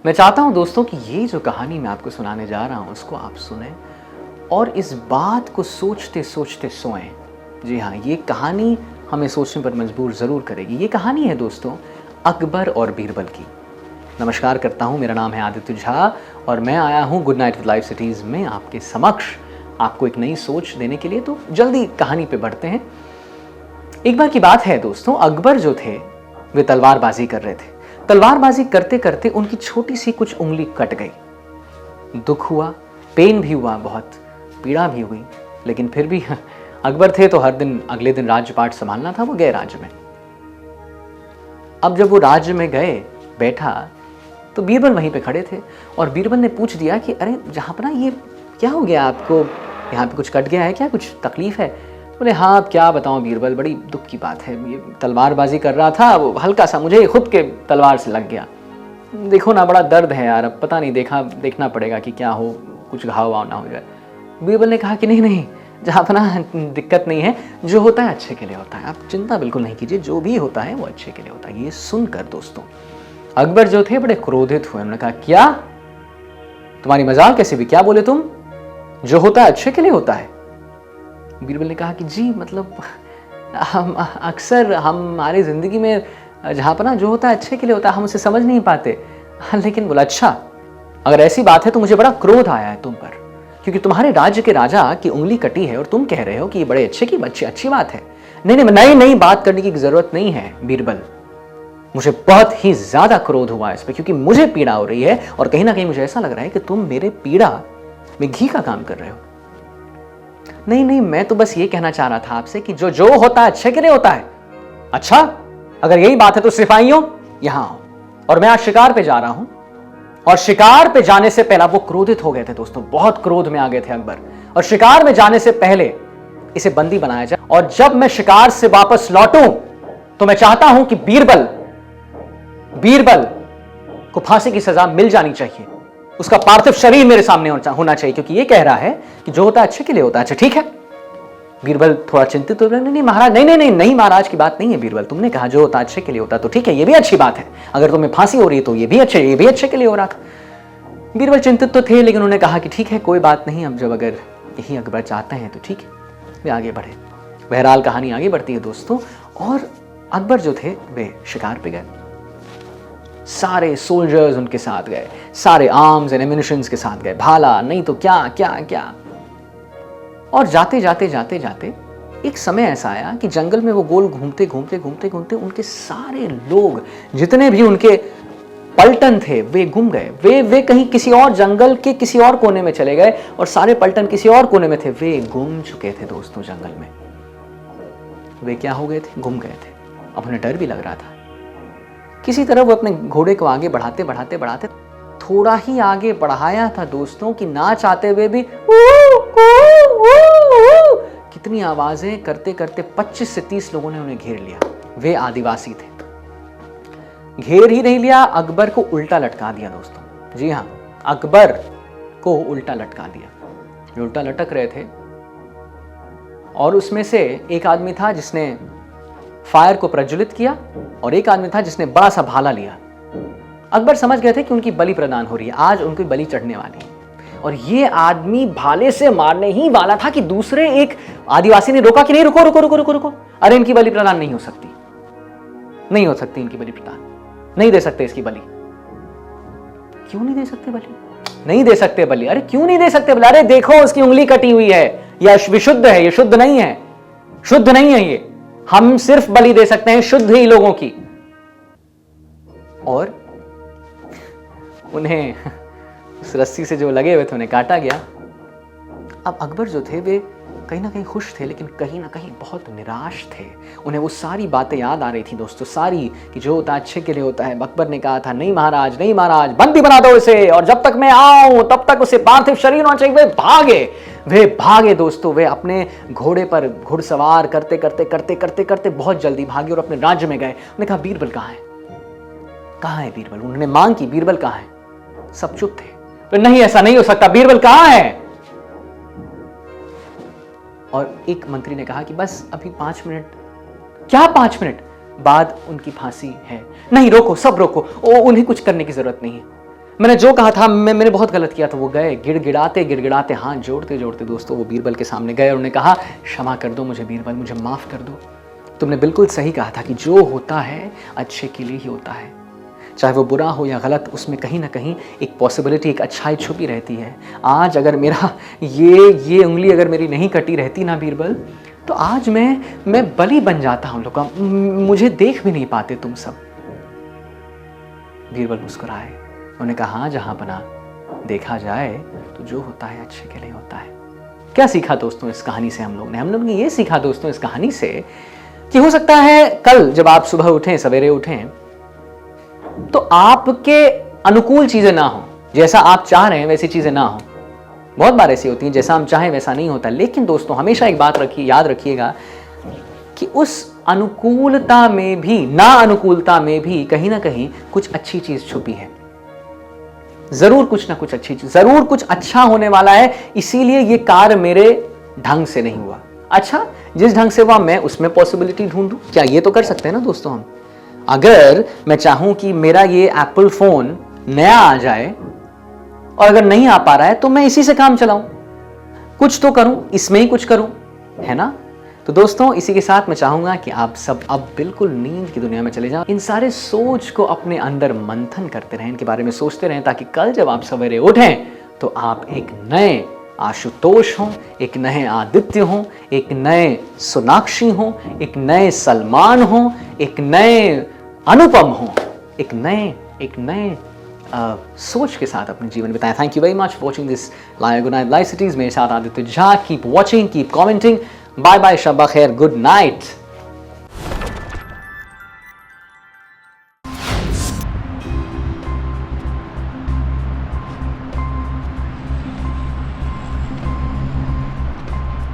मैं चाहता हूं दोस्तों कि ये जो कहानी मैं आपको सुनाने जा रहा हूं उसको आप सुने और इस बात को सोचते सोचते सोएं। जी हाँ, ये कहानी हमें सोचने पर मजबूर ज़रूर करेगी। ये कहानी है दोस्तों अकबर और बीरबल की। नमस्कार करता हूँ, मेरा नाम है आदित्य झा और मैं आया हूँ good night with live cities में आपके समक्ष आपको एक नई सोच देने के लिए। तो जल्दी कहानी पे बढ़ते हैं। एक बार की बात है दोस्तों, अकबर जो थे वे तलवारबाजी कर रहे थे। तलवारबाजी करते करते उनकी छोटी सी कुछ उंगली कट गई। दुख हुआ, पेन भी हुआ, बहुत पीड़ा भी हुई, लेकिन फिर भी अकबर थे तो हर दिन अगले दिन राज्यपाट संभालना था। वो गए राज्य में। अब जब वो राज्य में गए, बैठा तो बीरबल वहीं पे खड़े थे और बीरबल ने पूछ दिया कि अरे जहाँपना, ये क्या हो गया आपको? यहाँ पे कुछ कट गया है क्या? कुछ तकलीफ है? बोले हाँ, अब क्या बताऊँ बीरबल, बड़ी दुख की बात है। ये तलवारबाजी कर रहा था, वो हल्का सा मुझे खुद के तलवार से लग गया। देखो ना, बड़ा दर्द है यार, अब पता नहीं, देखना पड़ेगा कि क्या हो, कुछ घाव वाव ना हो जाए। बीरबल ने कहा कि नहीं, जहाँ अपना दिक्कत नहीं है, जो होता है अच्छे के लिए होता है, आप चिंता बिल्कुल नहीं कीजिए, जो भी होता है वो अच्छे के लिए होता है। ये सुनकर दोस्तों अकबर जो थे बड़े क्रोधित हुए। उन्होंने कहा क्या, तुम्हारी मजाल कैसे भी, क्या बोले तुम? जो होता है अच्छे के लिए होता है? बीरबल ने कहा कि जी मतलब हम अक्सर हमारी जिंदगी में जहाँ पर ना जो होता है अच्छे के लिए होता है, हम उसे समझ नहीं पाते। लेकिन बोला अच्छा, अगर ऐसी बात है तो मुझे बड़ा क्रोध आया है तुम पर, क्योंकि तुम्हारे राज्य के राजा की उंगली कटी है और तुम कह रहे हो कि ये बड़े अच्छी बात है। नहीं, बात करने की जरूरत नहीं है बीरबल। मुझे बहुत ही ज्यादा क्रोध हुआ इस पर, क्योंकि मुझे पीड़ा हो रही है और कहीं ना कहीं मुझे ऐसा लग रहा है कि तुम मेरे पीड़ा में घी का काम कर रहे हो। नहीं, मैं तो बस ये कहना चाह रहा था आपसे कि जो होता है अच्छे के लिए होता है। अच्छा, अगर यही बात है तो सिपाहियों यहां आओ, और मैं आज शिकार पे जा रहा हूं। और शिकार पे जाने से पहले, वो क्रोधित हो गए थे दोस्तों, बहुत क्रोध में आ गए थे अकबर। और शिकार में जाने से पहले इसे बंदी बनाया जाए, और जब मैं शिकार से वापस लौटूं तो मैं चाहता हूं कि बीरबल को फांसी की सजा मिल जानी चाहिए। उसका पार्थिव शरीर मेरे सामने होना चाहिए, क्योंकि ये कह रहा है कि जो होता है अच्छे के लिए होता है। अच्छा ठीक है। बीरबल थोड़ा चिंतित हो गया। नहीं महाराज, नहीं महाराज की बात नहीं है बीरबल, तुमने कहा जो होता है अच्छे के लिए होता है, तो ठीक है, ये भी अच्छी बात है। अगर तुम्हें फांसी हो रही है तो ये भी अच्छे के लिए हो रहा था। बीरबल चिंतित तो थे, लेकिन उन्होंने कहा कि ठीक है, कोई बात नहीं, अब जब अगर यही अकबर चाहते हैं तो ठीक है। वे आगे बढ़े। बहरहाल कहानी आगे बढ़ती है दोस्तों, और अकबर जो थे वे शिकार पे गए। सारे सोल्जर्स उनके साथ गए, सारे आर्म्स एंड एम्यूनिशंस के साथ गए, भाला नहीं तो क्या। और जाते जाते एक समय ऐसा आया कि जंगल में वो गोल घूमते उनके सारे लोग, जितने भी उनके पलटन थे, वे गुम गए। वे कहीं किसी और जंगल के किसी और कोने में चले गए, और सारे पलटन किसी और कोने में थे। वे गुम चुके थे दोस्तों जंगल में। वे क्या हो गए थे? गुम गए थे। अब उन्हें डर भी लग रहा था। किसी तरह वो अपने घोड़े को आगे बढ़ाते थोड़ा ही आगे बढ़ाया था दोस्तों कि ना चाहते हुए भी कितनी आवाजें करते 25 से 30 लोगों ने उन्हें घेर लिया। वे आदिवासी थे। घेर ही नहीं लिया, अकबर को उल्टा लटका दिया दोस्तों। जी हां, अकबर को उल्टा लटका दिया। जो उल्टा लटक रहे थे, और उसमें से एक आदमी था जिसने फायर को प्रज्वलित किया, और एक आदमी था जिसने बड़ा सा भाला लिया। अकबर समझ गए थे कि उनकी बलि प्रदान हो रही है, आज उनकी बलि चढ़ने वाली है। और ये आदमी भाले से मारने ही वाला था कि दूसरे एक आदिवासी ने रोका कि नहीं, रुको, अरे इनकी बलि प्रदान नहीं हो सकती इनकी बलि प्रदान नहीं दे सकते इसकी बलि। क्यों नहीं दे सकते बलि? नहीं दे सकते बलि। अरे क्यों नहीं दे सकते बलि? अरे देखो, उसकी उंगली कटी हुई है, यह विशुद्ध है, ये शुद्ध नहीं है ये। हम सिर्फ बलि दे सकते हैं शुद्ध ही लोगों की। और उन्हें उस रस्सी से जो लगे हुए थे उन्हें काटा गया। अब अकबर जो थे वे कहीं ना कहीं खुश थे, लेकिन कहीं ना कहीं बहुत निराश थे। उन्हें वो सारी बातें याद आ रही थी दोस्तों, सारी, कि जो होता है अच्छे के लिए होता है। अकबर ने कहा था नहीं महाराज, बंदी बना दो इसे, और जब तक मैं आऊं तब तक उसे पार्थिव शरीर होना चाहिए। वे भागे दोस्तों। वे अपने घोड़े पर घुड़सवार करते बहुत जल्दी भागे और अपने राज्य में गए। उन्होंने कहा बीरबल कहाँ है बीरबल? उन्होंने मांग की, बीरबल कहाँ है? सब चुप थे। नहीं, ऐसा नहीं हो सकता, बीरबल कहाँ है? और एक मंत्री ने कहा कि बस अभी 5 मिनट। क्या 5 मिनट बाद उनकी फांसी है? नहीं, रोको, सब रोको, उन्हें कुछ करने की जरूरत नहीं है। मैंने जो कहा था मैंने बहुत गलत किया था। वो गए गिड़गिड़ाते गिड़गिड़ाते हाथ जोड़ते जोड़ते दोस्तों वो बीरबल के सामने गए और उन्होंने कहा, क्षमा कर दो मुझे बीरबल, मुझे माफ़ कर दो। तुमने बिल्कुल सही कहा था कि जो होता है अच्छे के लिए ही होता है, चाहे वो बुरा हो या गलत, उसमें कहीं ना कहीं एक पॉसिबिलिटी, एक अच्छाई छुपी रहती है। आज अगर मेरा ये उंगली अगर मेरी नहीं कटी रहती ना बीरबल, तो आज मैं बलि बन जाता हूं लोगों का, मुझे देख भी नहीं पाते तुम सब। बीरबल मुस्कुराए, उन्होंने कहा, हाँ जहां बना देखा जाए तो जो होता है अच्छे के लिए होता है। क्या सीखा दोस्तों इस कहानी से हम लोग ने ये सीखा दोस्तों इस कहानी से कि हो सकता है कल जब आप सुबह उठें, सवेरे उठें, तो आपके अनुकूल चीजें ना हो, जैसा आप चाह रहे हैं वैसी चीजें ना हो। बहुत बार ऐसी होती हैं, जैसा हम चाहें वैसा नहीं होता। लेकिन दोस्तों हमेशा एक बात याद रखिएगा कि उस अनुकूलता में भी, ना अनुकूलता में भी कहीं ना कहीं कुछ अच्छी चीज छुपी है। जरूर कुछ ना कुछ अच्छी चीज, जरूर कुछ अच्छा होने वाला है। इसीलिए ये कार्य मेरे ढंग से नहीं हुआ। अच्छा, जिस ढंग से हुआ मैं उसमें पॉसिबिलिटी ढूंढूं, क्या ये तो कर सकते हैं ना दोस्तों हम। अगर मैं चाहूं कि मेरा ये एप्पल फोन नया आ जाए और अगर नहीं आ पा रहा है तो मैं इसी से काम चलाऊं, कुछ तो करूं, इसमें ही कुछ करूं, है ना। तो दोस्तों इसी के साथ मैं चाहूंगा कि आप सब अब बिल्कुल नींद की दुनिया में चले जाओ। इन सारे सोच को अपने अंदर मंथन करते रहें, इनके बारे में सोचते रहें, ताकि कल जब आप सवेरे उठें तो आप एक नए आशुतोष हों, एक नए आदित्य हों, एक नए सोनाक्षी हों, एक नए सलमान हों, एक नए अनुपम हों, एक नए सोच के साथ अपने जीवन बिताएं। Thank you very much for watching this live good night live cities. मेरे साथ Aditya Jha. Keep watching, keep commenting. Bye bye, शब्बा खैर, गुड नाइट।